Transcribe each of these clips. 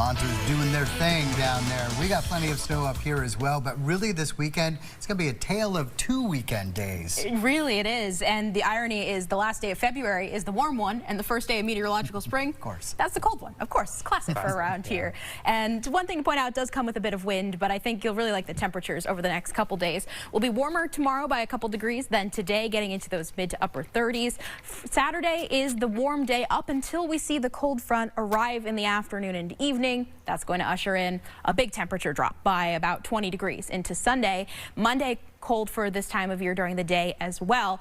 Vermonters doing their thing down there. We got plenty of snow up here as well, but really this weekend, it's going to be a tale of 2 weekend days. Really, it is. And the irony is the last day of February is the warm one, and the first day of meteorological spring, of course, that's the cold one. Of course, it's classic for around here. And one thing to point out, it does come with a bit of wind, but I think you'll really like the temperatures over the next couple days. We'll be warmer tomorrow by a couple degrees than today, getting into those mid to upper 30s. Saturday is the warm day up until we see the cold front arrive in the afternoon and evening. That's going to usher in a big temperature drop by about 20 degrees into Sunday. Monday, cold for this time of year during the day as well.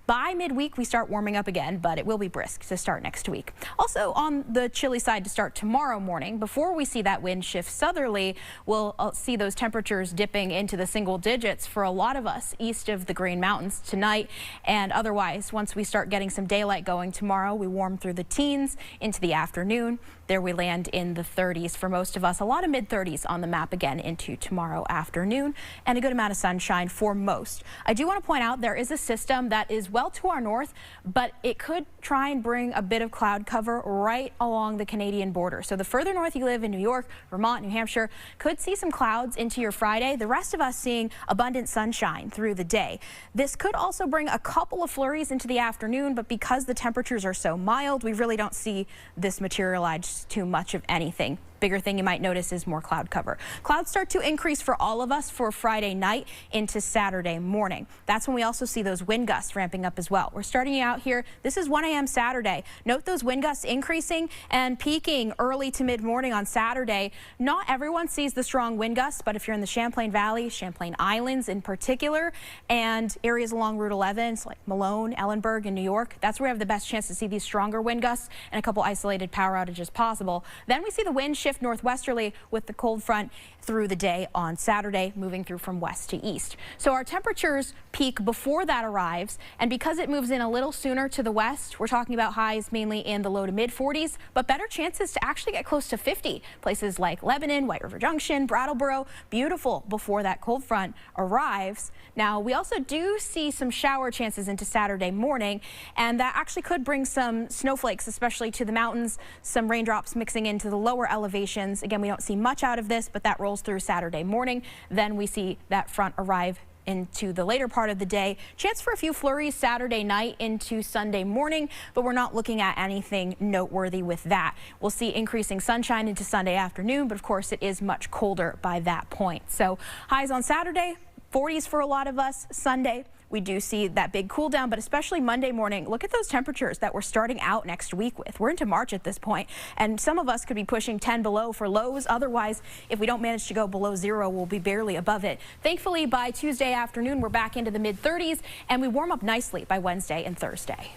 By midweek, we start warming up again, but it will be brisk to start next week. Also on the chilly side to start tomorrow morning, before we see that wind shift southerly, we'll see those temperatures dipping into the single digits for a lot of us east of the Green Mountains tonight. And otherwise, once we start getting some daylight going tomorrow, we warm through the teens into the afternoon. There we land in the 30s for most of us. A lot of mid-30s on the map again into tomorrow afternoon, and a good amount of sunshine for most. I do want to point out there is a system that is well to our north, but it could try and bring a bit of cloud cover right along the Canadian border. So the further north you live in New York, Vermont, New Hampshire, could see some clouds into your Friday. The rest of us seeing abundant sunshine through the day. This could also bring a couple of flurries into the afternoon, but because the temperatures are so mild, we really don't see this materialize too much of anything. Bigger thing you might notice is more cloud cover. Clouds start to increase for all of us for Friday night into Saturday morning. That's when we also see those wind gusts ramping up as well. We're starting out here. This is 1 a.m. Saturday. Note those wind gusts increasing and peaking early to mid-morning on Saturday. Not everyone sees the strong wind gusts, but if you're in the Champlain Valley, Champlain Islands in particular, and areas along Route 11, so like Malone, Ellenburg, and New York, that's where we have the best chance to see these stronger wind gusts and a couple isolated power outages possible. Then we see the wind shift northwesterly with the cold front through the day on Saturday, moving through from west to east. So our temperatures peak before that arrives, and because it moves in a little sooner to the west, we're talking about highs mainly in the low to mid 40s, but better chances to actually get close to 50. Places like Lebanon, White River Junction, Brattleboro, beautiful before that cold front arrives. Now, we also do see some shower chances into Saturday morning, and that actually could bring some snowflakes, especially to the mountains, some raindrops mixing into the lower elevations. Again, we don't see much out of this, but that rolls through Saturday morning. Then we see that front arrive into the later part of the day. Chance for a few flurries Saturday night into Sunday morning, but we're not looking at anything noteworthy with that. We'll see increasing sunshine into Sunday afternoon, but of course it is much colder by that point. So highs on Saturday, 40s for a lot of us. Sunday, we do see that big cool down, but especially Monday morning, look at those temperatures that we're starting out next week with. We're into March at this point, and some of us could be pushing 10 below for lows. Otherwise, if we don't manage to go below 0, we'll be barely above it. Thankfully, by Tuesday afternoon, we're back into the mid 30s, and we warm up nicely by Wednesday and Thursday.